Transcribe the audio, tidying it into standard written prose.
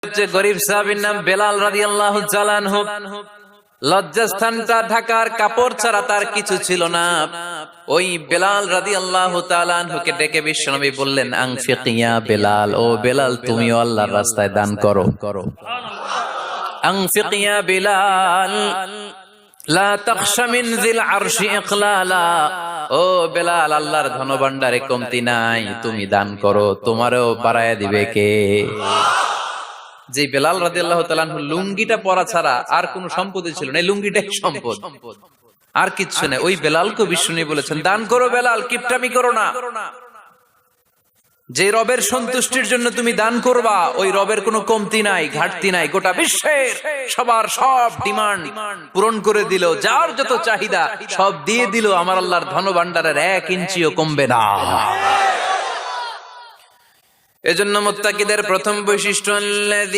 সবচেয়ে গরিব সাহাবীর নাম বেলাল রাদিয়াল্লাহু তাআলা আনহু। লজ্জাস্থানটা ঢাকার কাপড় ছাড়া তার কিছু ছিল না। ওই বেলাল রাদিয়াল্লাহু তাআলা আনহুকে ডেকে বিশ্বনবী বললেন, আনফিক ইয়া বেলাল, ও বেলাল তুমিও আল্লাহর রাস্তায় দান করো। আনফিক ইয়া বেলাল লা তাখশা মিন যিল আরশি ইকলালা, ও বেলাল আল্লাহর ধনভাণ্ডারে কমতি নাই, তুমি দান করো, তোমারও বাড়ায়া দিবে কে? যে বেলাল রাদিয়াল্লাহু তাআলা আনহু লুঙ্গিটা পরা ছাড়া আর কোনো সম্পত্তি ছিল না, এই লুঙ্গিটাই সম্পদ, আর কিচ্ছু নেই। ওই বেলালকে বিষ্ণু বলেছেন, দান করো বেলাল, কিপটামি করো না। যে রবের সন্তুষ্টির জন্য তুমি দান করবা, ওই রবের কোনো কমতি নাই, ঘাটতি নাই। গোটা বিশ্বের সবার সব ডিমান্ড পূরণ করে দিল, যার যত চাহিদা সব দিয়ে দিল, আমার আল্লাহর ধনভাণ্ডারের 1 ইঞ্চিও কমবে না। এজন্য মুত্তাকিদের প্রথম বৈশিষ্ট্য